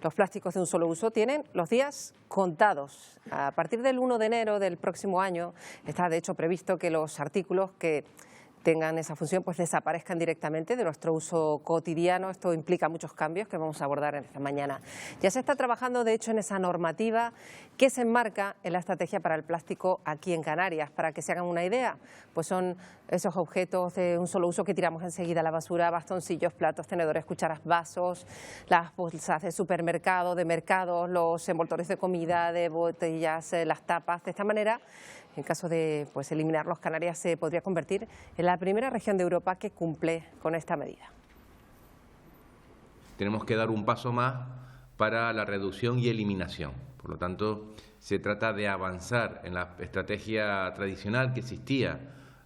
Los plásticos de un solo uso tienen los días contados. A partir del 1 de enero del próximo año está de hecho previsto que los artículos que tengan esa función pues desaparezcan directamente de nuestro uso cotidiano. Esto implica muchos cambios que vamos a abordar en esta mañana. Ya se está trabajando de hecho en esa normativa que se enmarca en la estrategia para el plástico aquí en Canarias. Para que se hagan una idea, pues son esos objetos de un solo uso que tiramos enseguida a la basura: bastoncillos, platos, tenedores, cucharas, vasos, las bolsas de supermercado, de mercados, los envoltorios de comida, de botellas, las tapas. De esta manera, en caso de eliminarlos, Canarias se podría convertir en la primera región de Europa que cumple con esta medida. Tenemos que dar un paso más para la reducción y eliminación. Por lo tanto, se trata de avanzar en la estrategia tradicional que existía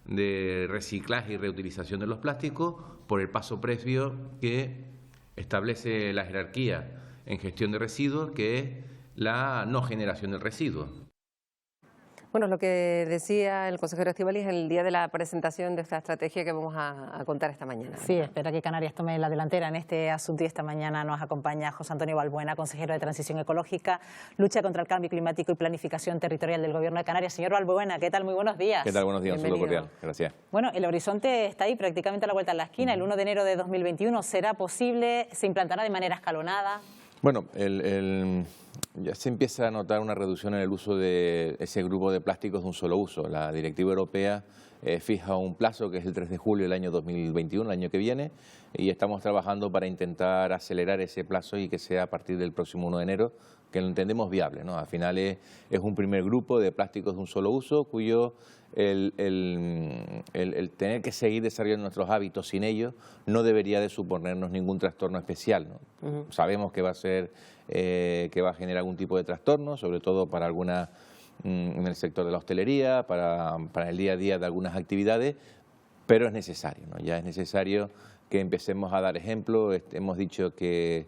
de reciclaje y reutilización de los plásticos por el paso previo que establece la jerarquía en gestión de residuos, que es la no generación del residuo. Bueno, lo que decía el consejero Estíbaliz el día de la presentación de esta estrategia que vamos a contar esta mañana. Sí, espera que Canarias tome la delantera en este asunto y esta mañana nos acompaña José Antonio Balbuena, consejero de Transición Ecológica, Lucha contra el Cambio Climático y Planificación Territorial del Gobierno de Canarias. Señor Balbuena, ¿qué tal? Muy buenos días. ¿Qué tal? Buenos días, un saludo cordial. Gracias. Bueno, el horizonte está ahí prácticamente a la vuelta de la esquina. El 1 de enero de 2021 será posible, se implantará de manera escalonada. Bueno, ya se empieza a notar una reducción en el uso de ese grupo de plásticos de un solo uso. La Directiva Europea fija un plazo que es el 3 de julio del año 2021, el año que viene, y estamos trabajando para intentar acelerar ese plazo y que sea a partir del próximo 1 de enero, que lo entendemos viable, ¿no? Al final es un primer grupo de plásticos de un solo uso cuyo el tener que seguir desarrollando nuestros hábitos sin ellos no debería de suponernos ningún trastorno especial, ¿no? Sabemos que va a ser que va a generar algún tipo de trastorno, sobre todo para algunas en el sector de la hostelería, para el día a día de algunas actividades, pero es necesario, ¿no? Ya es necesario que empecemos a dar ejemplo. Hemos dicho que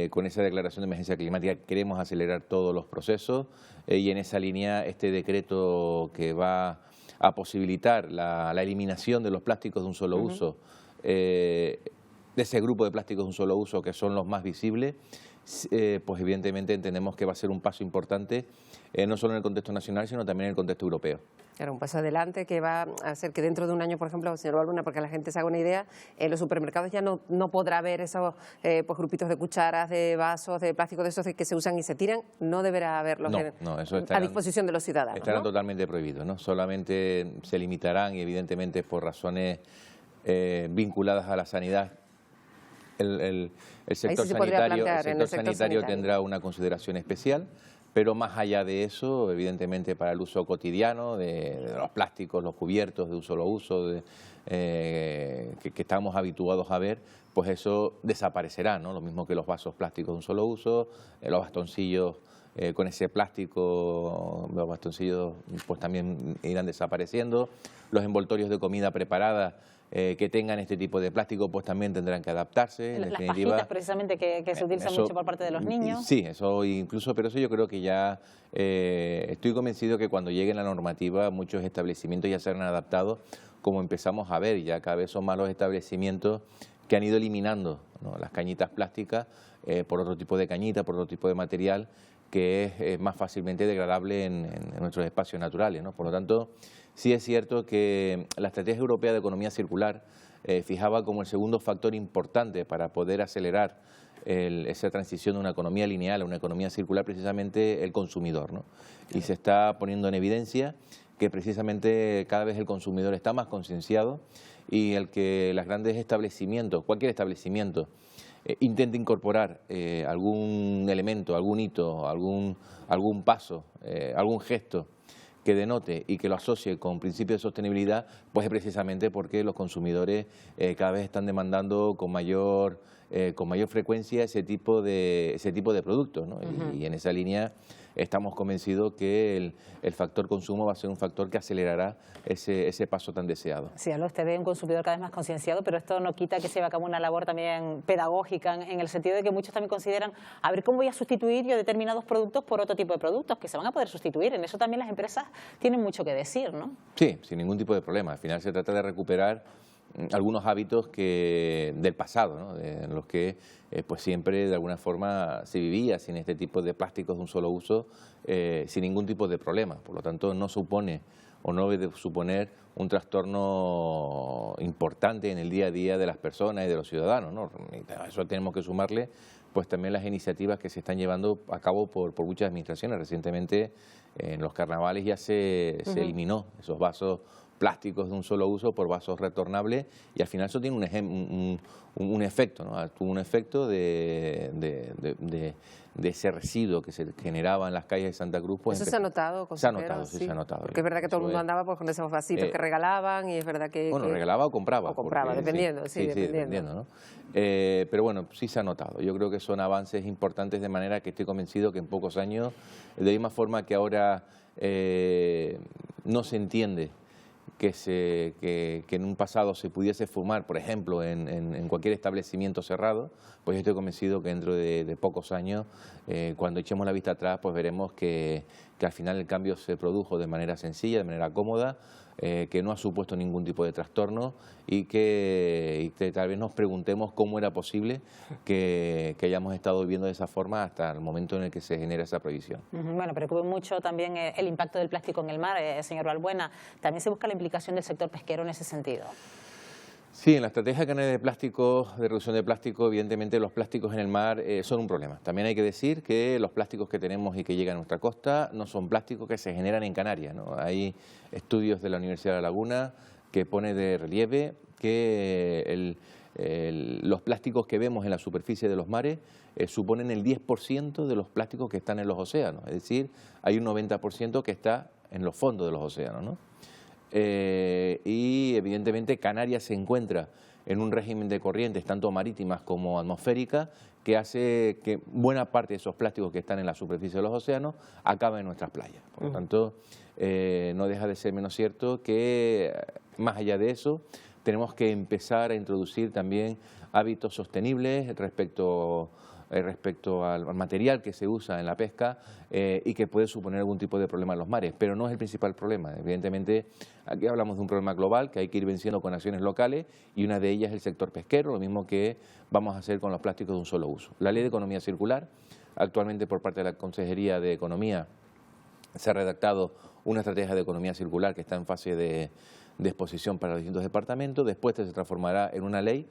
con esa declaración de emergencia climática queremos acelerar todos los procesos y en esa línea este decreto que va a posibilitar la eliminación de los plásticos de un solo uso, de ese grupo de plásticos de un solo uso que son los más visibles, pues evidentemente entendemos que va a ser un paso importante, no solo en el contexto nacional, sino también en el contexto europeo. Claro, un paso adelante que va a hacer que dentro de un año, por ejemplo, señor Balbuena, porque la gente se haga una idea, en los supermercados ya no podrá haber esos pues grupitos de cucharas, de vasos, de plástico, de esos que se usan y se tiran, no deberá haberlos a disposición de los ciudadanos. Estarán totalmente prohibidos, ¿no? Solamente se limitarán y evidentemente por razones vinculadas a la sanidad. El sector sanitario tendrá una consideración especial, pero más allá de eso, evidentemente para el uso cotidiano de los plásticos, los cubiertos de un solo uso que estamos habituados a ver, pues eso desaparecerá, ¿no? Lo mismo que los vasos plásticos de un solo uso, los bastoncillos con ese plástico, los bastoncillos pues también irán desapareciendo, los envoltorios de comida preparada que tengan este tipo de plástico pues también tendrán que adaptarse. Las pajitas precisamente que se utilizan mucho por parte de los niños. Sí, eso incluso, pero eso yo creo que ya estoy convencido que cuando llegue la normativa muchos establecimientos ya se han adaptado, como empezamos a ver, ya cada vez son más los establecimientos que han ido eliminando, ¿no?, las cañitas plásticas por otro tipo de cañita, por otro tipo de material que es más fácilmente degradable en nuestros espacios naturales, ¿no? Por lo tanto, sí es cierto que la Estrategia Europea de Economía Circular fijaba como el segundo factor importante para poder acelerar esa transición de una economía lineal a una economía circular, precisamente el consumidor, ¿no? Y se está poniendo en evidencia que precisamente cada vez el consumidor está más concienciado y el que los grandes establecimientos, cualquier establecimiento, intente incorporar algún elemento, algún hito, algún paso, algún gesto que denote y que lo asocie con principios de sostenibilidad, pues es precisamente porque los consumidores cada vez están demandando con mayor frecuencia ese tipo de productos, ¿no? Y en esa línea estamos convencidos que el factor consumo va a ser un factor que acelerará ese paso tan deseado. Sí, habla usted de un consumidor cada vez más concienciado, pero esto no quita que se lleve a cabo una labor también pedagógica, en el sentido de que muchos también consideran, a ver cómo voy a sustituir yo determinados productos por otro tipo de productos que se van a poder sustituir. En eso también las empresas tienen mucho que decir, ¿no? Sí, sin ningún tipo de problema. Al final se trata de recuperar algunos hábitos del pasado, ¿no? En los que pues siempre de alguna forma se vivía sin este tipo de plásticos de un solo uso, sin ningún tipo de problema. Por lo tanto, no supone o no debe suponer un trastorno importante en el día a día de las personas y de los ciudadanos, ¿no? A eso tenemos que sumarle pues también las iniciativas que se están llevando a cabo por muchas administraciones. Recientemente en los carnavales ya se eliminó esos vasos plásticos de un solo uso por vasos retornables, y al final eso tiene un efecto, ¿no? Tuvo un efecto de ese residuo que se generaba en las calles de Santa Cruz. Pues ¿Eso se ha notado, consejero? Se ha notado, sí, se ha notado. Porque es verdad que todo el mundo andaba pues, con esos vasitos que regalaban, y es verdad que... Bueno, regalaba o compraba. O compraba, porque, dependiendo, dependiendo, ¿no? Pero bueno, sí se ha notado. Yo creo que son avances importantes, de manera que estoy convencido que en pocos años, de la misma forma que ahora no se entiende que en un pasado se pudiese fumar, por ejemplo, en cualquier establecimiento cerrado, pues yo estoy convencido que dentro de pocos años, cuando echemos la vista atrás, pues veremos que al final el cambio se produjo de manera sencilla, de manera cómoda, que no ha supuesto ningún tipo de trastorno, y que tal vez nos preguntemos cómo era posible que hayamos estado viviendo de esa forma hasta el momento en el que se genera esa prohibición. Bueno, preocupa mucho también el impacto del plástico en el mar, señor Balbuena. También se busca la implicación del sector pesquero en ese sentido. Sí, en la estrategia canaria de plástico, de reducción de plástico, evidentemente los plásticos en el mar son un problema. También hay que decir que los plásticos que tenemos y que llegan a nuestra costa no son plásticos que se generan en Canarias, ¿no? Hay estudios de la Universidad de La Laguna que pone de relieve que los plásticos que vemos en la superficie de los mares suponen el 10% de los plásticos que están en los océanos. Es decir, hay un 90% que está en los fondos de los océanos, ¿no? Y evidentemente Canarias se encuentra en un régimen de corrientes tanto marítimas como atmosféricas que hace que buena parte de esos plásticos que están en la superficie de los océanos acaben en nuestras playas. Por lo tanto, no deja de ser menos cierto que, más allá de eso, tenemos que empezar a introducir también hábitos sostenibles respecto al material que se usa en la pesca y que puede suponer algún tipo de problema en los mares, pero no es el principal problema. Evidentemente, aquí hablamos de un problema global que hay que ir venciendo con acciones locales, y una de ellas es el sector pesquero, lo mismo que vamos a hacer con los plásticos de un solo uso. La Ley de Economía Circular, actualmente por parte de la Consejería de Economía se ha redactado una estrategia de economía circular que está en fase de exposición para los distintos departamentos. Después se transformará en una ley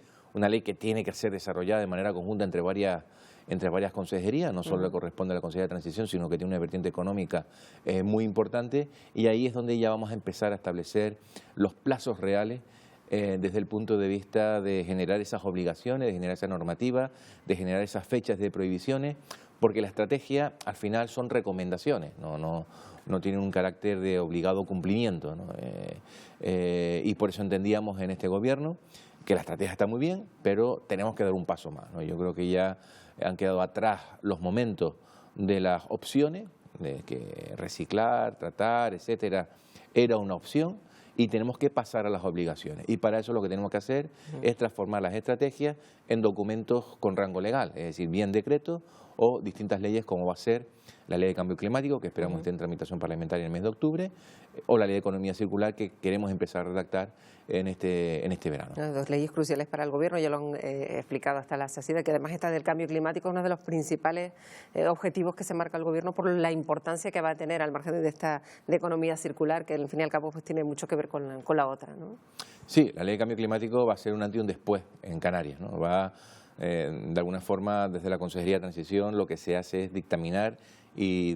que tiene que ser desarrollada de manera conjunta entre varias consejerías. No solo le corresponde a la Consejería de Transición, sino que tiene una vertiente económica muy importante, y ahí es donde ya vamos a empezar a establecer los plazos reales desde el punto de vista de generar esas obligaciones, de generar esa normativa, de generar esas fechas de prohibiciones, porque la estrategia al final son recomendaciones, no tienen un carácter de obligado cumplimiento, ¿no? Y por eso entendíamos en este gobierno que la estrategia está muy bien, pero tenemos que dar un paso más, ¿no? Yo creo que ya han quedado atrás los momentos de las opciones, de que reciclar, tratar, etcétera, era una opción, y tenemos que pasar a las obligaciones. Y para eso lo que tenemos que hacer es transformar las estrategias en documentos con rango legal, es decir, bien decretos o distintas leyes, como va a ser la Ley de Cambio Climático, que esperamos esté en tramitación parlamentaria en el mes de octubre, o la Ley de Economía Circular, que queremos empezar a redactar en este verano. Dos leyes cruciales para el Gobierno, ya lo han explicado hasta la saciedad, que además esta del cambio climático es uno de los principales objetivos que se marca el Gobierno por la importancia que va a tener al margen de esta de economía circular, que al fin y al cabo pues tiene mucho que ver con la otra, ¿no? Sí, la Ley de Cambio Climático va a ser un antes y un después en Canarias, ¿no? De alguna forma, desde la Consejería de Transición, lo que se hace es dictaminar y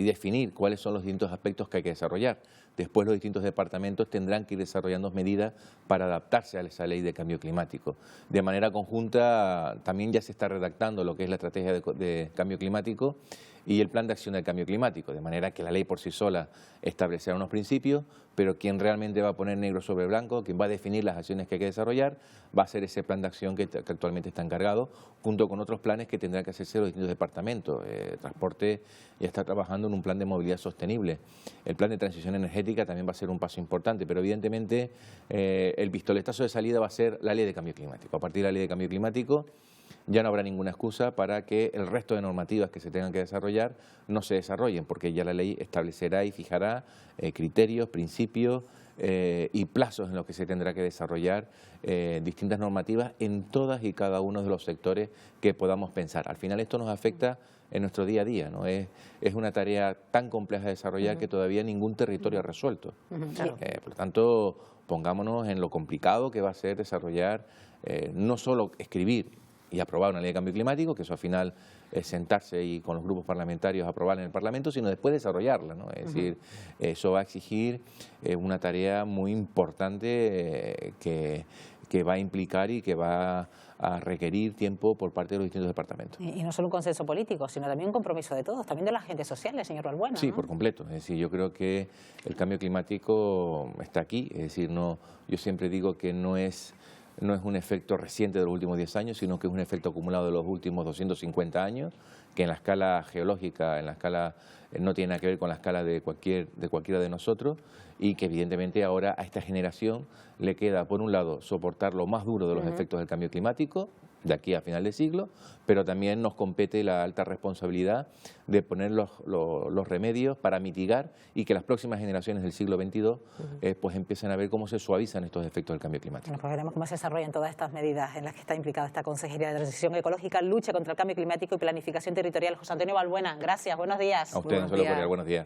definir cuáles son los distintos aspectos que hay que desarrollar. Después los distintos departamentos tendrán que ir desarrollando medidas para adaptarse a esa ley de cambio climático. De manera conjunta también ya se está redactando lo que es la estrategia de cambio climático y el plan de acción del cambio climático, de manera que la ley por sí sola establecerá unos principios, pero quien realmente va a poner negro sobre blanco, quien va a definir las acciones que hay que desarrollar, va a ser ese plan de acción que actualmente está encargado, junto con otros planes que tendrán que hacerse los distintos departamentos. Transporte ya está trabajando en un plan de movilidad sostenible. El plan de transición energética también va a ser un paso importante, pero evidentemente el pistoletazo de salida va a ser la ley de cambio climático. A partir de la ley de cambio climático ya no habrá ninguna excusa para que el resto de normativas que se tengan que desarrollar no se desarrollen, porque ya la ley establecerá y fijará criterios, principios y plazos en los que se tendrá que desarrollar distintas normativas en todas y cada uno de los sectores que podamos pensar. Al final esto nos afecta en nuestro día a día, ¿no? Es una tarea tan compleja de desarrollar que todavía ningún territorio ha resuelto. Claro. Por lo tanto, pongámonos en lo complicado que va a ser desarrollar, no solo escribir y aprobar una ley de cambio climático, que eso al final es sentarse y con los grupos parlamentarios aprobarla en el Parlamento, sino después desarrollarla, ¿no? Es decir, eso va a exigir una tarea muy importante que va a implicar y que va a requerir tiempo por parte de los distintos departamentos. Y no solo un consenso político, sino también un compromiso de todos, también de las agentes sociales, señor Balbuena. Sí, ¿no? por completo. Es decir, yo creo que el cambio climático está aquí. Es decir, yo siempre digo que no es un efecto reciente de los últimos 10 años, sino que es un efecto acumulado de los últimos 250 años, que en la escala geológica, no tiene nada que ver con la escala de cualquiera de nosotros, y que evidentemente ahora a esta generación le queda, por un lado, soportar lo más duro de los efectos del cambio climático, de aquí a final de siglo, pero también nos compete la alta responsabilidad de poner los remedios para mitigar y que las próximas generaciones del siglo XXII pues empiecen a ver cómo se suavizan estos efectos del cambio climático. Bueno, pues veremos cómo se desarrollan todas estas medidas en las que está implicada esta Consejería de Transición Ecológica, lucha contra el cambio climático y planificación territorial. José Antonio Balbuena, gracias, buenos días. A ustedes, Buenos Consuelo días. Correal, buenos días.